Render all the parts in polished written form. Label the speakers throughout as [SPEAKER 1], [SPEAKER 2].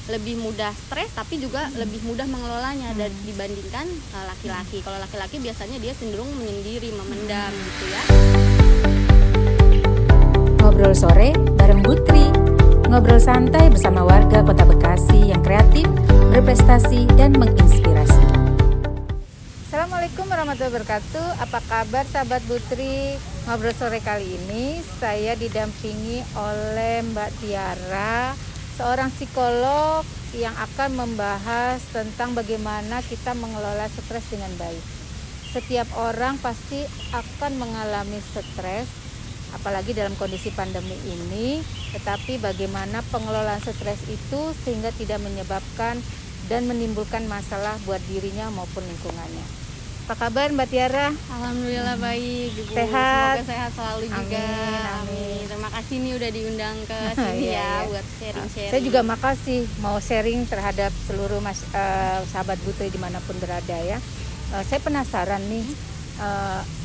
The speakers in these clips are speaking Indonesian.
[SPEAKER 1] lebih mudah stres tapi juga lebih mudah mengelolanya dibandingkan laki-laki. Kalau laki-laki biasanya dia cenderung menyendiri, memendam gitu ya.
[SPEAKER 2] Ngobrol sore bareng Putri. Ngobrol santai bersama warga Kota Bekasi yang kreatif, berprestasi, dan menginspirasi.
[SPEAKER 3] Assalamualaikum warahmatullahi wabarakatuh. Apa kabar sahabat Putri? Ngobrol sore kali ini saya didampingi oleh Mbak Tiara, seorang psikolog yang akan membahas tentang bagaimana kita mengelola stres dengan baik. Setiap orang pasti akan mengalami stres, apalagi dalam kondisi pandemi ini, tetapi bagaimana pengelolaan stres itu sehingga tidak menyebabkan dan menimbulkan masalah buat dirinya maupun lingkungannya. Apa kabar Mbak Tiara?
[SPEAKER 1] Alhamdulillah baik, Ibu.
[SPEAKER 3] Sehat.
[SPEAKER 1] Semoga sehat selalu juga.
[SPEAKER 3] Amin.
[SPEAKER 1] Terima kasih nih udah diundang ke sini ya buat sharing-sharing.
[SPEAKER 3] Saya juga makasih mau sharing terhadap seluruh sahabat Putri dimanapun berada ya. Saya penasaran nih,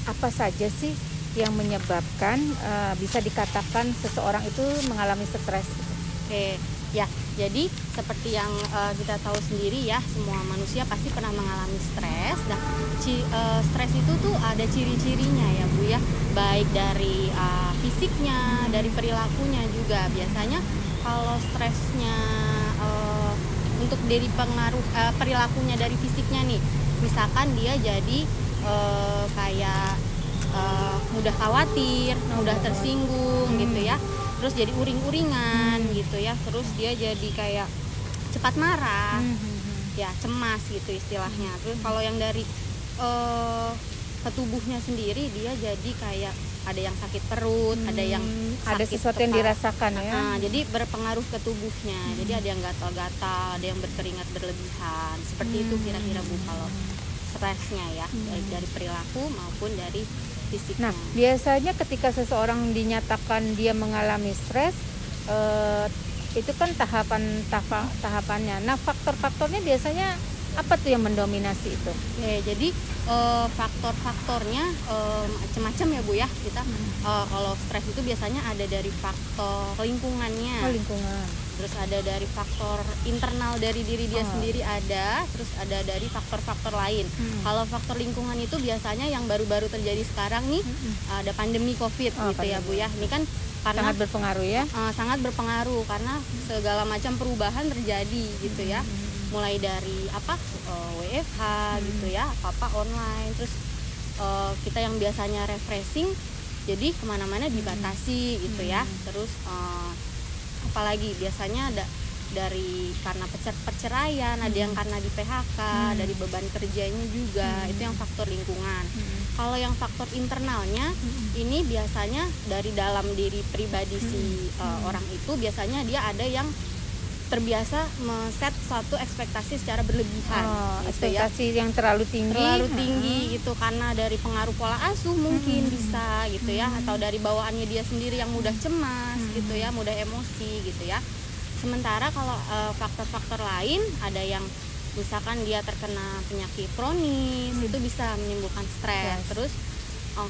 [SPEAKER 3] apa saja sih yang menyebabkan bisa dikatakan seseorang itu mengalami stres?
[SPEAKER 1] Oke, ya. Jadi seperti yang kita tahu sendiri ya, semua manusia pasti pernah mengalami stres. Nah, stres itu tuh ada ciri-cirinya ya Bu ya, baik dari fisiknya, dari perilakunya juga. Biasanya kalau stresnya untuk dari pengaruh perilakunya dari fisiknya nih, misalkan dia jadi kayak mudah khawatir, mudah tersinggung gitu ya. Terus jadi uring-uringan gitu ya, terus dia jadi kayak cepat marah, ya cemas gitu istilahnya. Terus kalau yang dari ke tubuhnya sendiri, dia jadi kayak ada yang sakit perut, ada yang
[SPEAKER 3] ada
[SPEAKER 1] sakit
[SPEAKER 3] sesuatu yang dirasakan ya.
[SPEAKER 1] Jadi berpengaruh ke tubuhnya, jadi ada yang gatal-gatal, ada yang berkeringat berlebihan, seperti itu kira-kira Bu kalau stresnya ya, dari perilaku maupun dari fisik.
[SPEAKER 3] Nah, biasanya ketika seseorang dinyatakan dia mengalami stres, itu kan tahapannya. Nah, faktor-faktornya biasanya apa tuh yang mendominasi itu?
[SPEAKER 1] Ya, jadi faktor-faktornya macam-macam ya Bu ya. Kita kalau stres itu biasanya ada dari faktor lingkungannya.
[SPEAKER 3] Lingkungan.
[SPEAKER 1] Terus ada dari faktor internal dari diri dia sendiri ada, terus ada dari faktor-faktor lain. Kalau faktor lingkungan itu biasanya yang baru-baru terjadi sekarang nih, ada pandemi COVID gitu ya Bu ya. Ini kan karena
[SPEAKER 3] sangat berpengaruh ya.
[SPEAKER 1] Sangat berpengaruh karena segala macam perubahan terjadi gitu ya. Mulai dari WFH gitu ya, apa online, terus kita yang biasanya refreshing jadi kemana-mana dibatasi gitu ya. Terus apalagi biasanya ada dari karena perceraian, ada yang karena di PHK, dari beban kerjanya juga, itu yang faktor lingkungan. Kalau yang faktor internalnya ini biasanya dari dalam diri pribadi si orang itu, biasanya dia ada yang terbiasa men-set suatu ekspektasi secara berlebihan gitu
[SPEAKER 3] ekspektasi ya. Yang terlalu tinggi
[SPEAKER 1] gitu, karena dari pengaruh pola asuh mungkin bisa gitu ya, atau dari bawaannya dia sendiri yang mudah cemas gitu ya, mudah emosi gitu ya. Sementara kalau faktor-faktor lain ada yang misalkan dia terkena penyakit kronis, itu bisa menimbulkan stres. Terus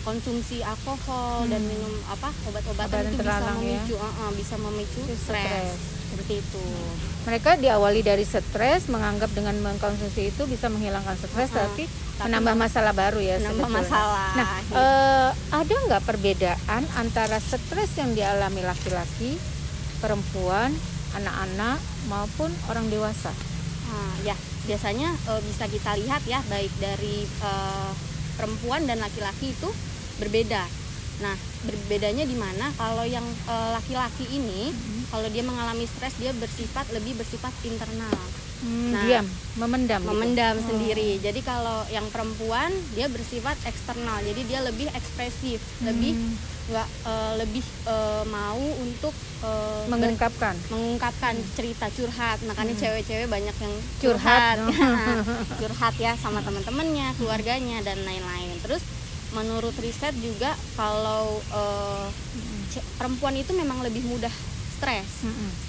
[SPEAKER 1] konsumsi alkohol dan minum obat-obatan itu bisa memicu stres. Seperti itu.
[SPEAKER 3] Mereka diawali dari stres, menganggap dengan mengkonsumsi itu bisa menghilangkan stres, tapi menambah masalah baru ya.
[SPEAKER 1] Menambah masalah.
[SPEAKER 3] Nah, ada nggak perbedaan antara stres yang dialami laki-laki, perempuan, anak-anak maupun orang dewasa?
[SPEAKER 1] Ya, biasanya bisa kita lihat ya, baik dari perempuan dan laki-laki itu berbeda. Nah, berbedanya di mana? Kalau yang laki-laki ini, kalau dia mengalami stres, dia lebih bersifat internal.
[SPEAKER 3] Diam, memendam
[SPEAKER 1] sendiri. Jadi kalau yang perempuan, dia bersifat eksternal. Jadi dia lebih ekspresif, lebih mau untuk
[SPEAKER 3] mengungkapkan
[SPEAKER 1] cerita, curhat. Makanya cewek-cewek banyak yang curhat curhat ya sama teman-temannya, keluarganya dan lain-lain. Terus menurut riset juga kalau perempuan itu memang lebih mudah stres,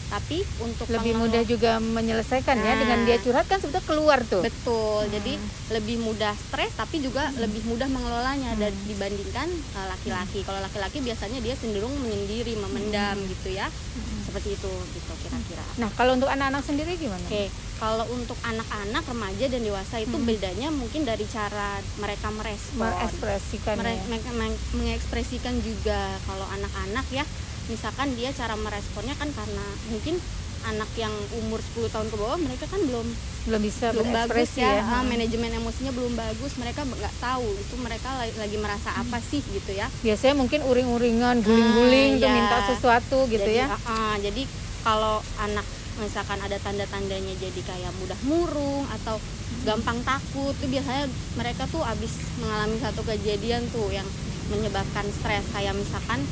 [SPEAKER 1] tapi untuk
[SPEAKER 3] lebih mudah juga menyelesaikan ya, dengan dia curhat kan sebetulnya keluar tuh.
[SPEAKER 1] Betul, jadi lebih mudah stres tapi juga lebih mudah mengelolanya dibandingkan laki-laki. Kalau laki-laki biasanya dia cenderung menyendiri, memendam gitu ya, seperti itu gitu kira-kira.
[SPEAKER 3] Nah, kalau untuk anak-anak sendiri gimana?
[SPEAKER 1] Oke, kalau untuk anak-anak, remaja dan dewasa itu bedanya mungkin dari cara mereka merespon,
[SPEAKER 3] Mengekspresikan
[SPEAKER 1] mengekspresikan juga. Kalau anak-anak ya, misalkan dia cara meresponnya kan karena mungkin anak yang umur 10 tahun ke bawah mereka kan belum
[SPEAKER 3] bisa
[SPEAKER 1] bagus
[SPEAKER 3] berekspresi
[SPEAKER 1] ya, manajemen emosinya belum bagus, mereka nggak tahu itu mereka lagi merasa apa sih gitu ya.
[SPEAKER 3] Biasanya mungkin uring-uringan, guling-guling tuh minta sesuatu gitu
[SPEAKER 1] jadi,
[SPEAKER 3] ya.
[SPEAKER 1] Jadi kalau anak misalkan ada tanda-tandanya jadi kayak mudah murung atau gampang takut, tuh biasanya mereka tuh abis mengalami satu kejadian tuh yang menyebabkan stres, kayak misalkan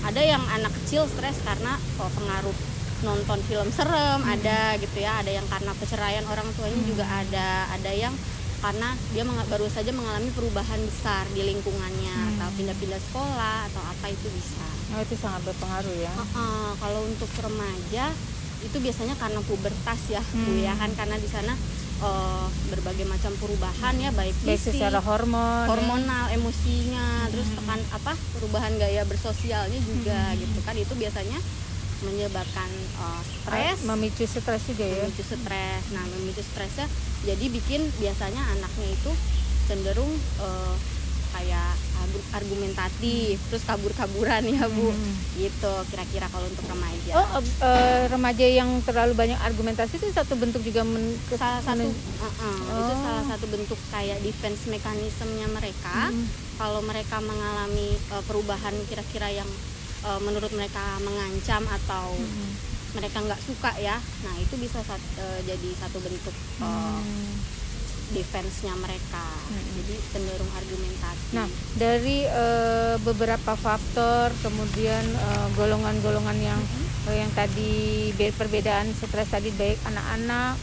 [SPEAKER 1] ada yang anak kecil stres karena pengaruh nonton film serem, ada gitu ya, ada yang karena perceraian orang tuanya juga ada yang karena dia baru saja mengalami perubahan besar di lingkungannya atau pindah-pindah sekolah atau apa, itu bisa.
[SPEAKER 3] Oh, itu sangat berpengaruh ya.
[SPEAKER 1] Kalau untuk remaja itu biasanya karena pubertas ya, Bu ya kan, karena di sana berbagai macam perubahan ya, baik fisik,
[SPEAKER 3] secara hormonal,
[SPEAKER 1] emosinya, terus perubahan gaya bersosialnya juga gitu kan, itu biasanya menyebabkan stres,
[SPEAKER 3] memicu stres juga ya.
[SPEAKER 1] Memicu stresnya jadi bikin biasanya anaknya itu cenderung kayak argumentatif, terus kabur-kaburan ya Bu, gitu kira-kira kalau untuk remaja.
[SPEAKER 3] Remaja yang terlalu banyak argumentasi itu satu bentuk juga
[SPEAKER 1] itu salah satu bentuk kayak defense mekanismenya mereka. Kalau mereka mengalami perubahan kira-kira yang menurut mereka mengancam atau mereka nggak suka ya, nah itu bisa jadi satu bentuk defense-nya mereka, jadi cenderung argumentatif.
[SPEAKER 3] Nah, dari beberapa faktor, kemudian golongan-golongan yang tadi perbedaan stres tadi, baik anak-anak,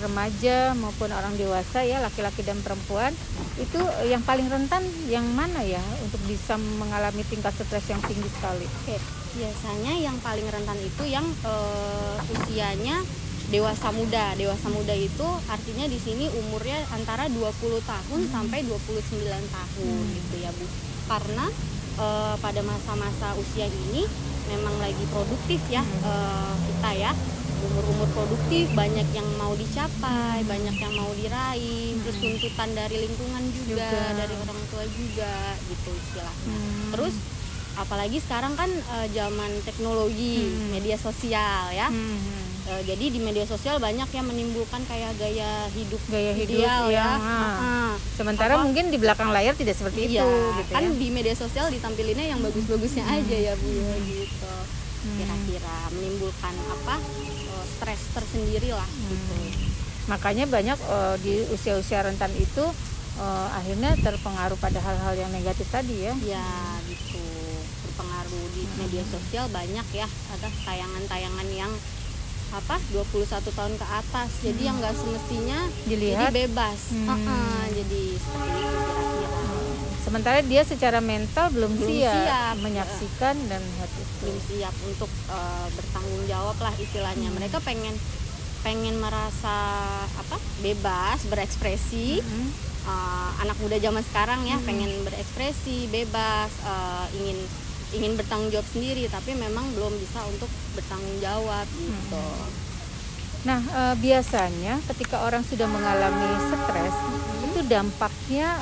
[SPEAKER 3] remaja maupun orang dewasa ya, laki-laki dan perempuan, itu yang paling rentan yang mana ya untuk bisa mengalami tingkat stres yang tinggi sekali?
[SPEAKER 1] Oke, biasanya yang paling rentan itu yang usianya dewasa muda. Dewasa muda itu artinya di sini umurnya antara 20 tahun sampai 29 tahun gitu ya Bu. Karena pada masa-masa usia ini memang lagi produktif ya, kita ya. Umur-umur produktif, banyak yang mau dicapai, banyak yang mau diraih, terus tuntutan dari lingkungan juga, dari orang tua juga gitu istilahnya. Terus apalagi sekarang kan zaman teknologi, media sosial ya. Jadi di media sosial banyak yang menimbulkan kayak gaya hidup ideal ya.
[SPEAKER 3] Sementara mungkin di belakang layar tidak seperti itu gitu
[SPEAKER 1] kan
[SPEAKER 3] ya.
[SPEAKER 1] Di media sosial ditampilnya yang bagus-bagusnya aja ya Bu gitu. Kira-kira menimbulkan stres tersendiri lah gitu.
[SPEAKER 3] Makanya banyak di usia-usia rentan itu akhirnya terpengaruh pada hal-hal yang negatif tadi ya.
[SPEAKER 1] Ya gitu, berpengaruh di media sosial banyak ya, ada tayangan-tayangan yang 21 tahun ke atas, jadi yang nggak semestinya
[SPEAKER 3] dilihat,
[SPEAKER 1] jadi bebas. Jadi seperti itu kira-kira.
[SPEAKER 3] Sementara dia secara mental belum siap menyaksikan dan
[SPEAKER 1] belum siap untuk bertanggung jawab lah istilahnya. Mereka pengen merasa bebas berekspresi. Anak muda zaman sekarang ya pengen berekspresi bebas, ingin bertanggung jawab sendiri, tapi memang belum bisa untuk bertanggung jawab gitu.
[SPEAKER 3] Nah, biasanya ketika orang sudah mengalami stres, itu dampaknya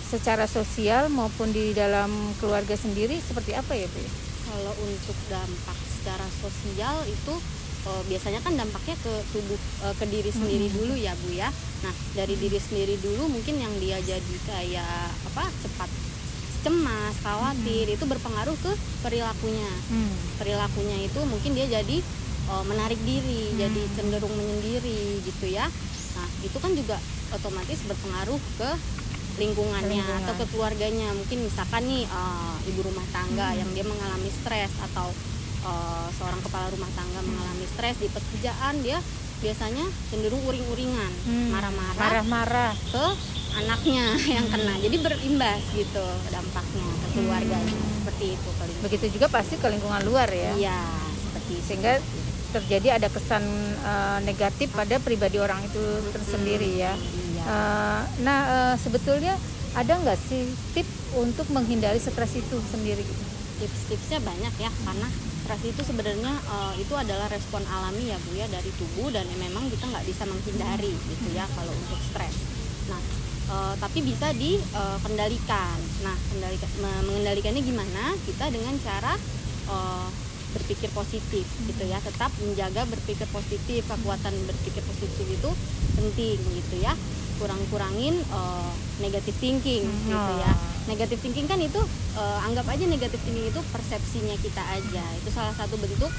[SPEAKER 3] secara sosial maupun di dalam keluarga sendiri seperti apa ya Bu?
[SPEAKER 1] Kalau untuk dampak secara sosial itu biasanya kan dampaknya ke tubuh, ke diri sendiri dulu ya Bu ya. Nah, dari diri sendiri dulu mungkin yang dia jadi kayak cepat cemas, khawatir, itu berpengaruh ke perilakunya. Perilakunya itu mungkin dia jadi menarik diri, jadi cenderung menyendiri gitu ya. Nah, itu kan juga otomatis berpengaruh ke lingkungannya atau ke keluarganya. Mungkin misalkan nih ibu rumah tangga yang dia mengalami stres, atau seorang kepala rumah tangga mengalami stres di pekerjaan, dia biasanya cenderung uring-uringan, marah-marah ke anaknya yang kena, jadi berimbas gitu dampaknya ke keluarganya. Seperti itu paling.
[SPEAKER 3] Begitu juga pasti ke lingkungan luar ya.
[SPEAKER 1] Iya, seperti itu.
[SPEAKER 3] Sehingga terjadi ada kesan negatif pada pribadi orang itu tersendiri ya.
[SPEAKER 1] Iya.
[SPEAKER 3] Sebetulnya ada nggak sih tips untuk menghindari stres itu sendiri?
[SPEAKER 1] tips-tipsnya banyak ya, karena stres itu sebenarnya itu adalah respon alami ya Bu ya dari tubuh, dan memang kita nggak bisa menghindari gitu ya kalau untuk stres. Nah, tapi bisa dikendalikan. Nah, mengendalikannya gimana? Kita dengan cara berpikir positif gitu ya, tetap menjaga berpikir positif. Kekuatan berpikir positif itu penting gitu ya. Kurangin negative thinking gitu ya. Negative thinking kan itu anggap aja negative thinking itu persepsinya kita aja. Itu salah satu bentuk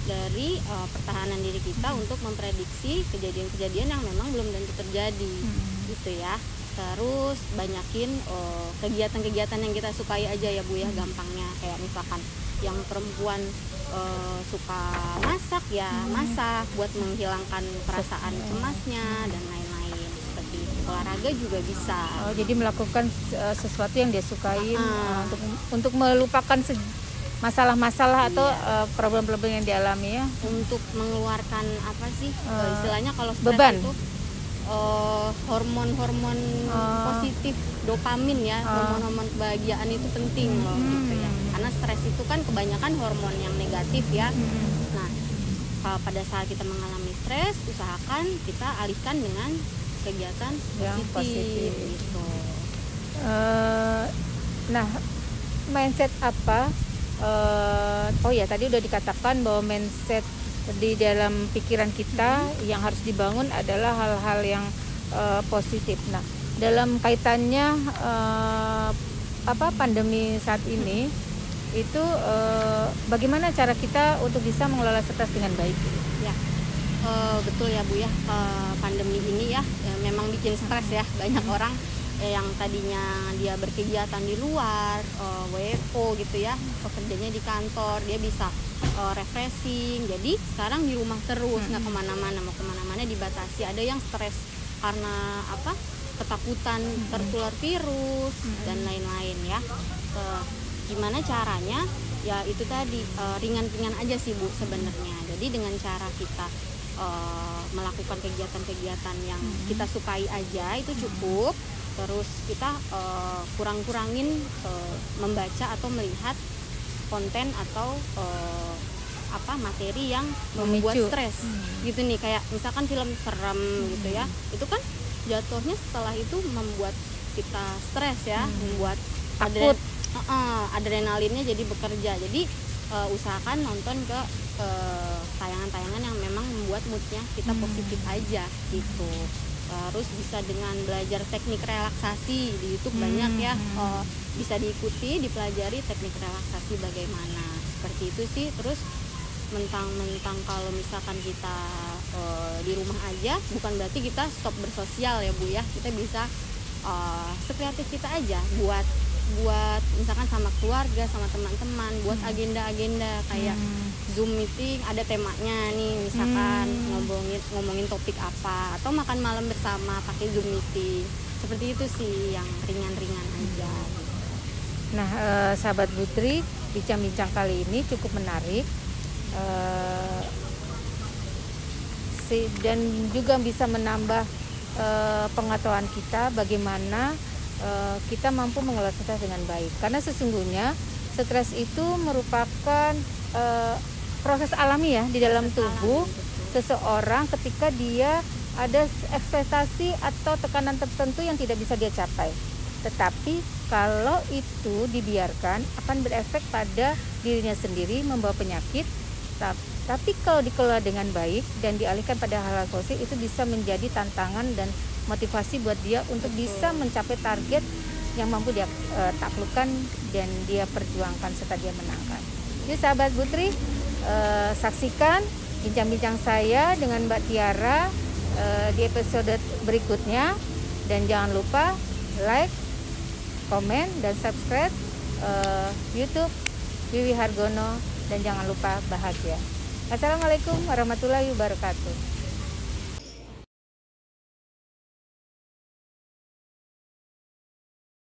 [SPEAKER 1] dari pertahanan diri kita untuk memprediksi kejadian-kejadian yang memang belum tentu terjadi gitu ya. Terus banyakin kegiatan-kegiatan yang kita sukai aja ya Bu ya, gampangnya kayak misalkan yang perempuan suka masak ya, masak buat menghilangkan perasaan cemasnya dan lain-lain. Seperti olahraga juga bisa.
[SPEAKER 3] Jadi melakukan sesuatu yang dia sukain untuk melupakan masalah-masalah atau problem-problem yang dialami ya.
[SPEAKER 1] Untuk mengeluarkan apa sih istilahnya kalau stres
[SPEAKER 3] beban
[SPEAKER 1] itu hormon-hormon positif, dopamin ya, hormon-hormon kebahagiaan itu penting loh gitu ya. Karena stres itu kan kebanyakan hormon yang negatif ya. Nah, pada saat kita mengalami stres, usahakan kita alihkan dengan kegiatan positif gitu.
[SPEAKER 3] Nah, mindset apa? Tadi udah dikatakan bahwa mindset di dalam pikiran kita yang harus dibangun adalah hal-hal yang positif. Nah, dalam kaitannya pandemi saat ini itu bagaimana cara kita untuk bisa mengelola stres dengan baik?
[SPEAKER 1] Ya, betul ya Bu ya, pandemi ini ya memang bikin stres ya. Banyak orang yang tadinya dia berkegiatan di luar, WFO gitu ya, pekerjanya di kantor, dia bisa refreshing. Jadi sekarang di rumah terus, nggak kemana-mana, mau kemana-mana dibatasi. Ada yang stres karena ketakutan tertular virus dan lain-lain ya. Gimana caranya? Ya itu tadi ringan-ringan aja sih Bu sebenarnya. Jadi dengan cara kita melakukan kegiatan-kegiatan yang kita sukai aja itu cukup. Terus kita kurang-kurangin membaca atau melihat konten atau materi yang membuat stres gitu nih, kayak misalkan film serem gitu ya, itu kan jatuhnya setelah itu membuat kita stres ya, membuat
[SPEAKER 3] takut,
[SPEAKER 1] adrenalinnya jadi bekerja. Jadi usahakan nonton ke tayangan-tayangan yang memang membuat moodnya kita positif aja gitu. Terus bisa dengan belajar teknik relaksasi di YouTube banyak ya, bisa diikuti, dipelajari teknik relaksasi bagaimana, seperti itu sih. Terus mentang-mentang kalau misalkan kita di rumah aja bukan berarti kita stop bersosial ya Bu ya. Kita bisa sekreatif kita aja buat misalkan sama keluarga, sama teman-teman, buat agenda-agenda kayak Zoom meeting ada temanya nih, misalkan ngomongin topik apa, atau makan malam bersama pakai Zoom meeting. Seperti itu sih yang ringan-ringan aja.
[SPEAKER 3] Nah, sahabat Putri, bincang-bincang kali ini cukup menarik dan juga bisa menambah pengetahuan kita bagaimana kita mampu mengelola stres dengan baik. Karena sesungguhnya stres itu merupakan proses alami ya di dalam tubuh seseorang ketika dia ada ekspektasi atau tekanan tertentu yang tidak bisa dia capai. Tetapi kalau itu dibiarkan akan berefek pada dirinya sendiri, membawa penyakit. Tapi kalau dikelola dengan baik dan dialihkan pada hal-hal positif, itu bisa menjadi tantangan dan motivasi buat dia untuk bisa mencapai target yang mampu dia taklukkan dan dia perjuangkan serta dia menangkan. Jadi sahabat Putri, saksikan bincang-bincang saya dengan Mbak Tiara di episode berikutnya, dan jangan lupa like, komen, dan subscribe YouTube Wiwi Hargono, dan jangan lupa bahagia. Assalamualaikum warahmatullahi wabarakatuh.